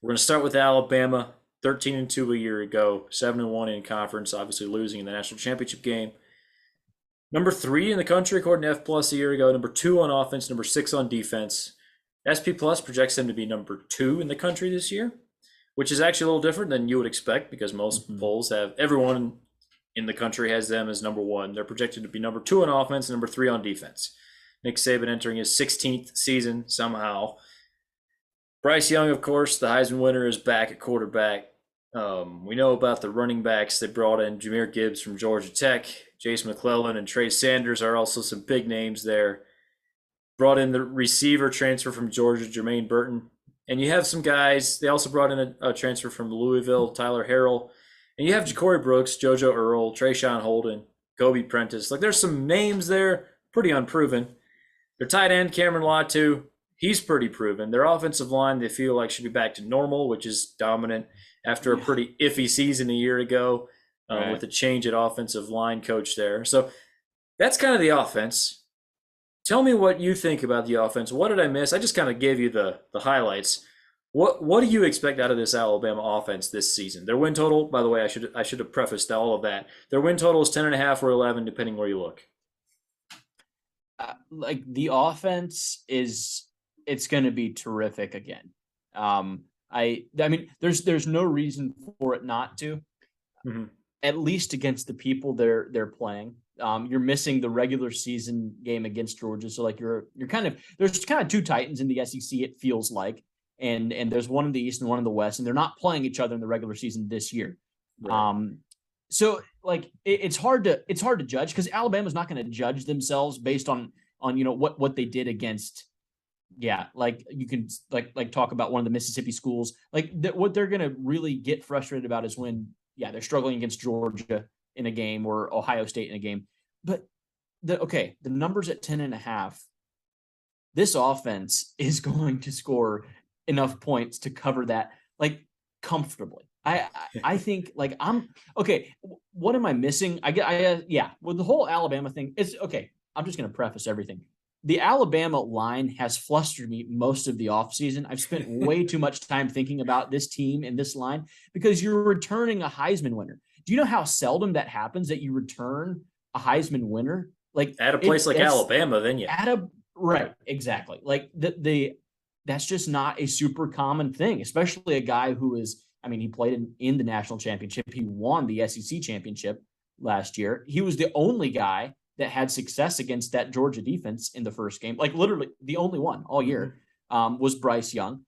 We're going to start with Alabama, 13-2 a year ago, 7-1 in conference, obviously losing in the national championship game. Number 3 in the country according to F Plus a year ago. Number 2 on offense, number 6 on defense. SP Plus projects them to be number 2 in the country this year, which is actually a little different than you would expect because most polls have everyone in the country has them as number 1. They're projected to be number 2 on offense and number 3 on defense. Nick Saban entering his 16th season somehow. Bryce Young, of course, the Heisman winner, is back at quarterback. We know about the running backs. They brought in Jahmyr Gibbs from Georgia Tech. Jace McClellan and Trey Sanders are also some big names there. Brought in the receiver transfer from Georgia, Jermaine Burton. And you have some guys. They also brought in a transfer from Louisville, Tyler Harrell. And you have Ja'Cory Brooks, JoJo Earl, Trayshawn Holden, Kobe Prentice. Like, there's some names there, pretty unproven. Their tight end, Cameron Latu, he's pretty proven. Their offensive line, they feel like should be back to normal, which is dominant after a pretty iffy season a year ago with a change at offensive line coach there. So that's kind of the offense. Tell me what you think about the offense. What did I miss? I just kind of gave you the highlights. What do you expect out of this Alabama offense this season? Their win total, by the way, I should have prefaced all of that. Their win total is 10.5 or 11, depending where you look. Like the offense it's going to be terrific again. I mean, there's no reason for it not to. At least against the people they're playing. You're missing the regular season game against Georgia, so like you're kind of there's kind of two titans in the SEC. It feels like, and there's one in the East and one in the West, and they're not playing each other in the regular season this year. Right. So like it's hard to judge because Alabama's not going to judge themselves based on what they did against. Yeah, like you can like talk about one of the Mississippi schools. Like what they're going to really get frustrated about is when they're struggling against Georgia in a game or Ohio State in a game. But the numbers at 10.5. This offense is going to score enough points to cover that like comfortably. I think like I'm okay. What am I missing? With the whole Alabama thing, it's okay. I'm just going to preface everything. The Alabama line has flustered me most of the offseason. I've spent way too much time thinking about this team and this line because you're returning a Heisman winner. Do you know how seldom that happens that you return a Heisman winner? Like at a place like Alabama, then right, exactly. Like that's just not a super common thing, especially a guy who is. I mean, he played in the national championship. He won the SEC championship last year. He was the only guy that had success against that Georgia defense in the first game. Like literally the only one all year was Bryce Young.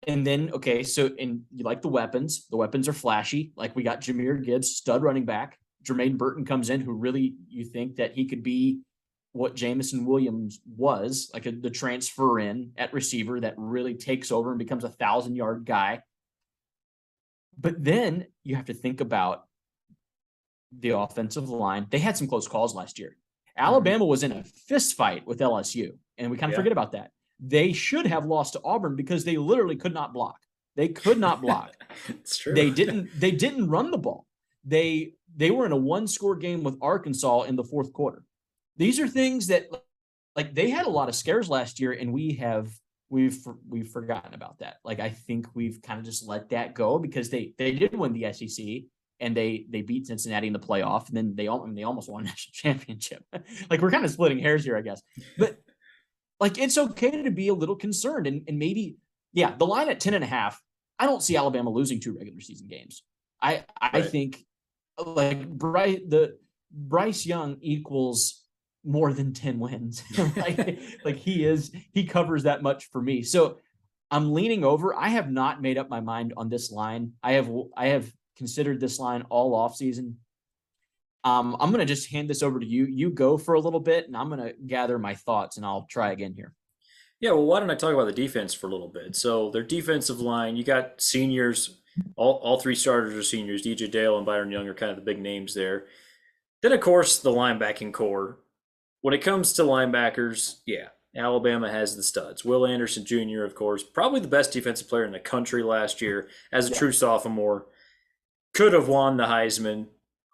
And then, and you like the weapons. The weapons are flashy. Like we got Jahmyr Gibbs, stud running back. Jermaine Burton comes in, who really you think that he could be what Jamison Williams was, like the transfer in at receiver that really takes over and becomes a 1,000-yard guy. But then you have to think about the offensive line. They had some close calls last year. Alabama was in a fist fight with LSU, and we kind of forget about that. They should have lost to Auburn because they literally could not block. They could not block. It's true. They didn't run the ball. They were in a one-score game with Arkansas in the fourth quarter. These are things that like they had a lot of scares last year, and we've forgotten about that. Like I think we've kind of just let that go because they did win the SEC and they beat Cincinnati in the playoff, and then they almost won a national championship. Like we're kind of splitting hairs here, I guess. But like it's okay to be a little concerned, and maybe the line at 10.5. I don't see Alabama losing 2 regular season games. I think like Bryce Young equals more than 10 wins. like he covers that much for me. So I'm leaning over. I have not made up my mind on this line. I have considered this line all off season. I'm going to just hand this over to you. You go for a little bit and I'm going to gather my thoughts and I'll try again here. Yeah. Well, why don't I talk about the defense for a little bit? So their defensive line, you got seniors, all 3 starters are seniors. DJ Dale and Byron Young are kind of the big names there. Then of course the linebacking core. When it comes to linebackers, Alabama has the studs. Will Anderson Jr., of course, probably the best defensive player in the country last year as a true sophomore. Could have won the Heisman,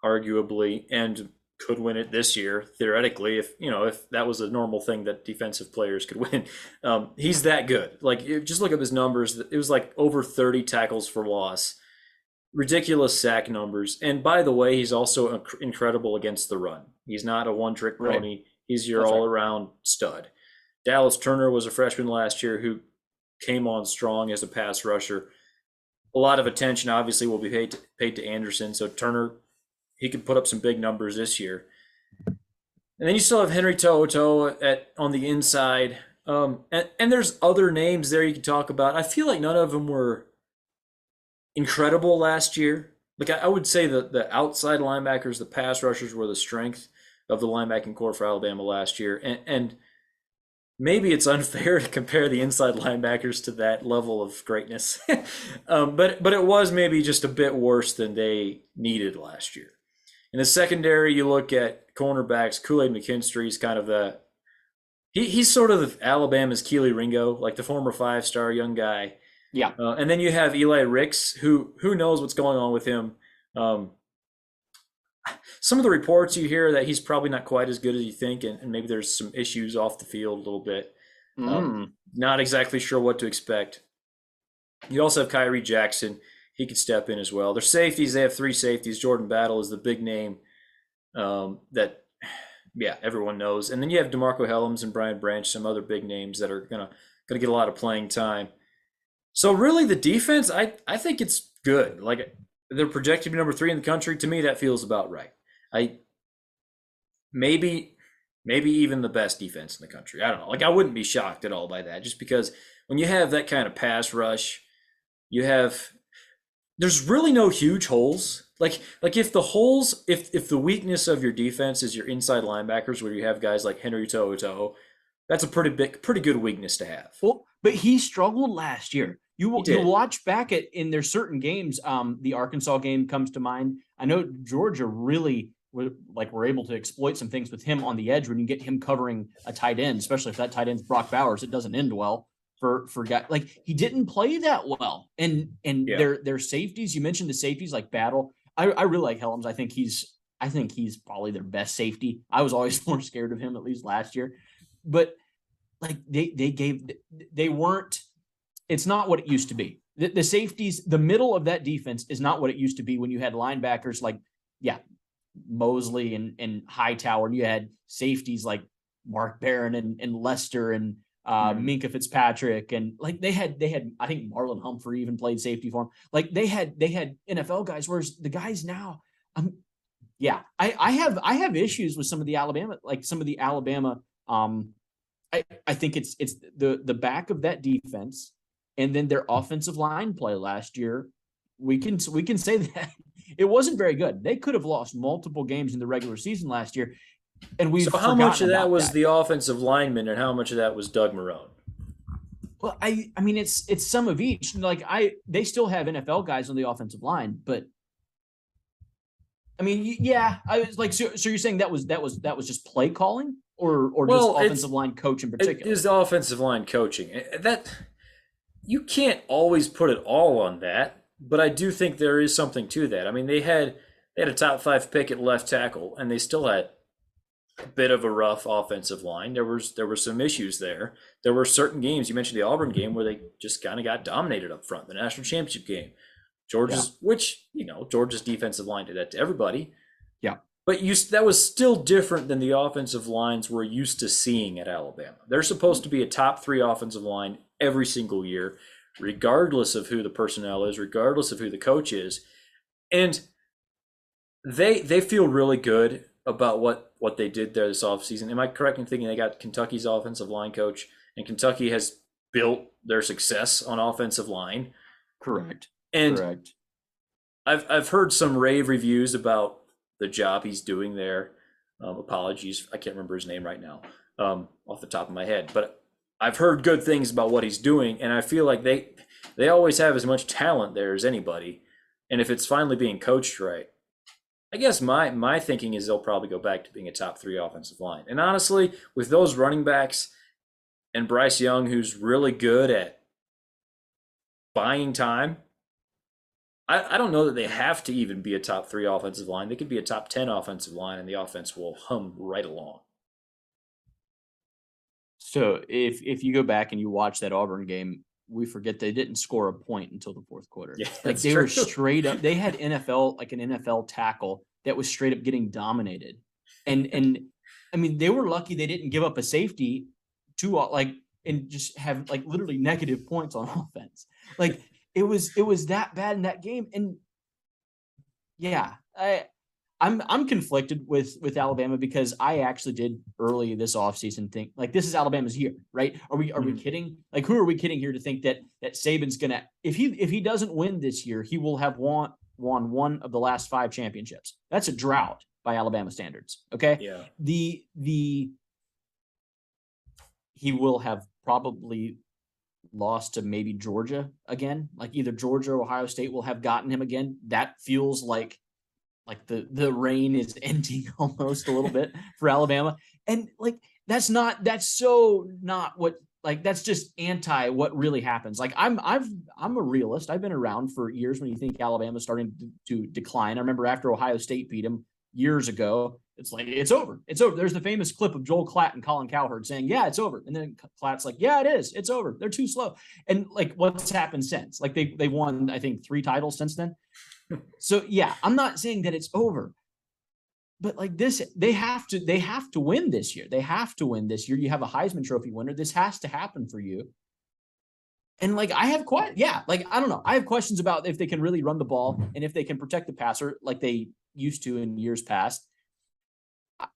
arguably, and could win it this year theoretically if that was a normal thing that defensive players could win. He's that good. Like just look up his numbers. It was like over 30 tackles for loss, ridiculous sack numbers. And by the way, he's also incredible against the run. He's not a one-trick pony. Right. He's your That's right. all-around stud. Dallas Turner was a freshman last year who came on strong as a pass rusher. A lot of attention obviously will be paid to Anderson. So Turner, he could put up some big numbers this year. And then you still have Henry To'oTo'o on the inside. And there's other names there you can talk about. I feel like none of them were incredible last year. Like I would say the outside linebackers, the pass rushers were the strength of the linebacking core for Alabama last year. And maybe it's unfair to compare the inside linebackers to that level of greatness. But it was maybe just a bit worse than they needed last year. In the secondary, you look at cornerbacks. Kool-Aid McKinstry's kind of he's sort of Alabama's Keely Ringo, like the former 5-star young guy. Yeah. And then you have Eli Ricks, who knows what's going on with him. Some of the reports you hear that he's probably not quite as good as you think, and maybe there's some issues off the field a little bit. Not exactly sure what to expect. You also have Kyrie Jackson. He could step in as well. Their safeties, they have 3 safeties. Jordan Battle is the big name that everyone knows. And then you have DeMarco Hellams and Brian Branch, some other big names that are gonna get a lot of playing time. So really the defense, I think it's good. Like they're projected to be number 3 in the country. To me, that feels about right. Maybe even the best defense in the country. I don't know. Like I wouldn't be shocked at all by that, just because when you have that kind of pass rush, there's really no huge holes. Like if the weakness of your defense is your inside linebackers, where you have guys like Henry To'oTo'o, that's a pretty good weakness to have. Well, but he struggled last year. You watch back in their certain games. The Arkansas game comes to mind. I know Georgia really were able to exploit some things with him on the edge when you get him covering a tight end, especially if that tight end's Brock Bowers. It doesn't end well for guys. Like he didn't play that well. And their safeties. You mentioned the safeties like Battle. I really like Hellams. I think he's probably their best safety. I was always more scared of him, at least last year. But like they weren't. It's not what it used to be. The safeties, the middle of that defense is not what it used to be when you had linebackers like, Mosley and Hightower, and you had safeties like Mark Barron and Lester and Minka Fitzpatrick, and like they had I think Marlon Humphrey even played safety for him. Like they had NFL guys, whereas the guys now, I have issues with some of the Alabama. I think it's the back of that defense. And then their offensive line play last year, we can say that it wasn't very good. They could have lost multiple games in the regular season last year, and So how much of that was the offensive lineman, and how much of that was Doug Marrone? Well, I mean it's some of each. Like they still have NFL guys on the offensive line, but I mean, I was like, so you're saying that was just play calling, or just offensive line coach in particular? It is the offensive line coaching that. You can't always put it all on that, but I do think there is something to that. I mean, they had a top 5 pick at left tackle, and they still had a bit of a rough offensive line. There were some issues there. There were certain games, you mentioned the Auburn game, where they just kind of got dominated up front. The national championship game, Georgia's defensive line did that to everybody. Yeah, but that was still different than the offensive lines we're used to seeing at Alabama. They're supposed to be a top 3 offensive line every single year, regardless of who the personnel is, regardless of who the coach is. And they feel really good about what they did there this offseason. Am I correct in thinking they got Kentucky's offensive line coach, and Kentucky has built their success on offensive line? Correct. And correct. I've heard some rave reviews about the job he's doing there. Apologies, I can't remember his name right now off the top of my head, but I've heard good things about what he's doing, and I feel like they always have as much talent there as anybody. And if it's finally being coached right, I guess my thinking is they'll probably go back to being a top 3 offensive line. And honestly, with those running backs and Bryce Young, who's really good at buying time, I don't know that they have to even be a top 3 offensive line. They could be a top 10 offensive line, and the offense will hum right along. So if you go back and you watch that Auburn game, we forget they didn't score a point until the fourth quarter. Yeah, Like that's they true. were straight up. They had an NFL tackle that was straight up getting dominated, and I mean they were lucky they didn't give up a safety to like and just have like literally negative points on offense. Like it was that bad in that game, and yeah, I'm conflicted with Alabama because I actually did early this offseason think like this is Alabama's year, right? Are we kidding? Like who are we kidding here to think that Saban's gonna if he doesn't win this year, he will have won one of the last 5 championships. That's a drought by Alabama standards. Okay. Yeah. The he will have probably lost to maybe Georgia again. Like either Georgia or Ohio State will have gotten him again. That feels like the reign is ending almost a little bit for Alabama. And like that's so not what like that's just anti what really happens. Like I'm a realist. I've been around for years when you think Alabama's starting to decline. I remember after Ohio State beat them years ago, it's like it's over. It's over. There's the famous clip of Joel Klatt and Colin Cowherd saying, "Yeah, it's over." And then Klatt's like, "Yeah, it is. It's over. They're too slow." And like what's happened since? Like they won I think 3 titles since then. So yeah, I'm not saying that it's over, but like this, they have to win this year. They have to win this year. You have a Heisman Trophy winner. This has to happen for you. And like I have like I don't know. I have questions about if they can really run the ball and if they can protect the passer like they used to in years past.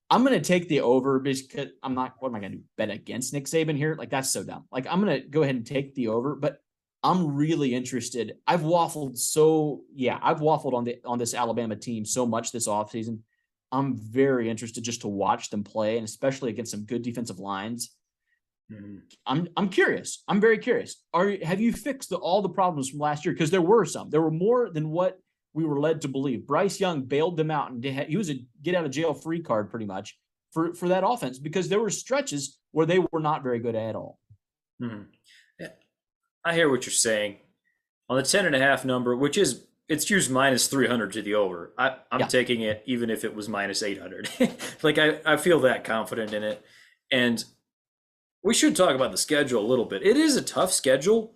I'm gonna take the over because I'm not. What am I gonna do? Bet against Nick Saban here? Like that's so dumb. Like I'm gonna go ahead and take the over, but I'm really interested. I've waffled on this Alabama team so much this offseason. I'm very interested just to watch them play, and especially against some good defensive lines. I'm curious. I'm very curious. Have you fixed all the problems from last year? Because there were some. There were more than what we were led to believe. Bryce Young bailed them out, and he was a get out of jail free card pretty much for that offense because there were stretches where they were not very good at all. Mm-hmm. Yeah, I hear what you're saying. On the 10.5 number, which is it's used minus 300 to the over. I'm taking it even if it was minus 800. Like I feel that confident in it. And we should talk about the schedule a little bit. It is a tough schedule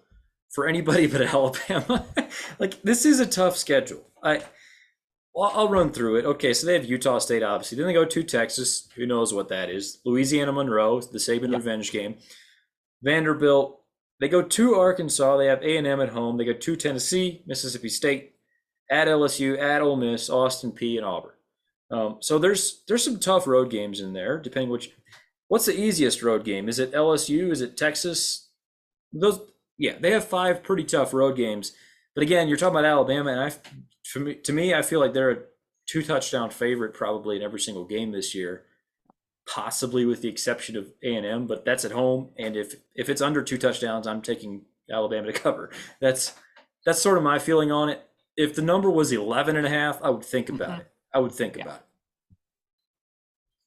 for anybody but Alabama. Like this is a tough schedule. I'll run through it. Okay, so they have Utah State, obviously. Then they go to Texas. Who knows what that is? Louisiana Monroe, the Saban revenge game. Vanderbilt. They go to Arkansas. They have A&M at home. They go to Tennessee, Mississippi State, at LSU, at Ole Miss, Austin Peay, and Auburn. So there's some tough road games in there, depending which. What's the easiest road game? Is it LSU? Is it Texas? They have 5 pretty tough road games. But again, you're talking about Alabama, and to me, I feel like they're a 2-touchdown favorite probably in every single game this year, possibly with the exception of A&M, but that's at home. And if it's under 2 touchdowns, I'm taking Alabama to cover. That's sort of my feeling on it. If the number was 11.5, I would think about it. About it.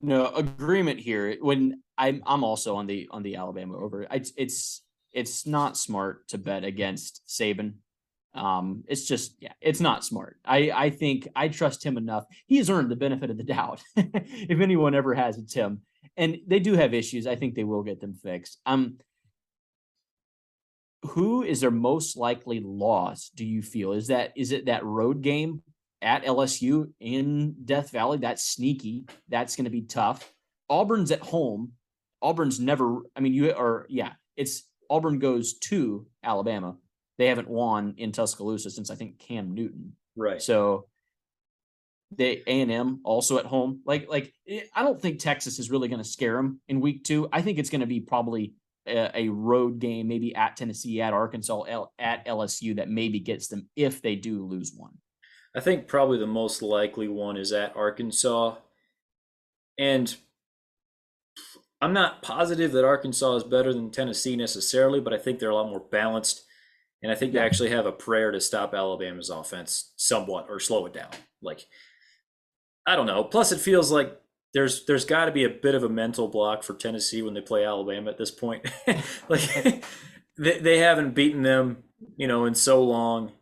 No agreement here. When I'm also on the Alabama over. It's not smart to bet against Saban. It's just it's not smart. I think I trust him enough. He has earned the benefit of the doubt. If anyone ever has, it's him. And they do have issues. I think they will get them fixed. Who is their most likely loss? Do you feel is it that road game at LSU in Death Valley? That's sneaky. That's going to be tough. Auburn's at home. Auburn's never. I mean, it's Auburn goes to Alabama. They haven't won in Tuscaloosa since I think Cam Newton. Right. So they A&M also at home. Like I don't think Texas is really going to scare them in week 2. I think it's going to be probably a road game, maybe at Tennessee, at Arkansas, at LSU that maybe gets them if they do lose one. I think probably the most likely one is at Arkansas. And I'm not positive that Arkansas is better than Tennessee necessarily, but I think they're a lot more balanced. And I think they actually have a prayer to stop Alabama's offense somewhat or slow it down. Like, I don't know. Plus, it feels like there's got to be a bit of a mental block for Tennessee when they play Alabama at this point. Like, they haven't beaten them, in so long.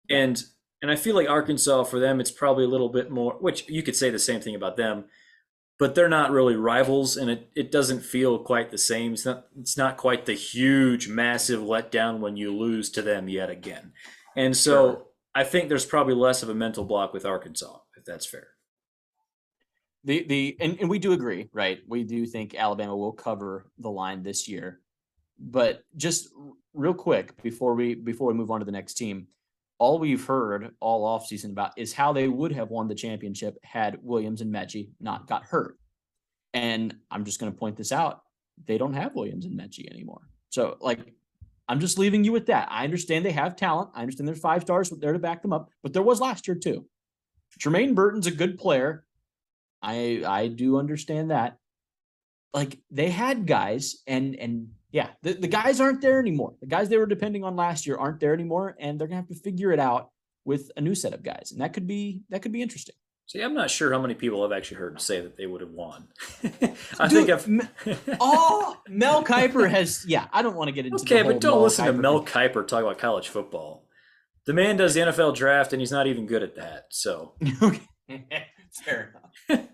And And I feel like Arkansas, for them, it's probably a little bit more, which you could say the same thing about them, but they're not really rivals, and it doesn't feel quite the same. It's not quite the huge, massive letdown when you lose to them yet again. And Sure. so I think there's probably less of a mental block with Arkansas, if that's fair. And we do agree, right? We do think Alabama will cover the line this year. But just real quick before we move on to the next team, all we've heard all offseason about is how they would have won the championship had Williams and Mechie not got hurt. And I'm just going to point this out. They don't have Williams and Mechie anymore. So, like, I'm just leaving you with that. I understand they have talent. I understand there's 5 stars there to back them up, but there was last year too. Jermaine Burton's a good player. I do understand that. Like, they had guys, and yeah, the guys aren't there anymore. The guys they were depending on last year aren't there anymore, and they're gonna have to figure it out with a new set of guys, and that could be interesting. See, I'm not sure how many people I've actually heard say that they would have won. I Dude, think I've. Mel Kiper has. Yeah, I don't want to get into. Okay, the whole but don't Mel listen to Kiper Mel thing. Kiper talk about college football. The man does the NFL draft, and he's not even good at that. So Okay, fair enough.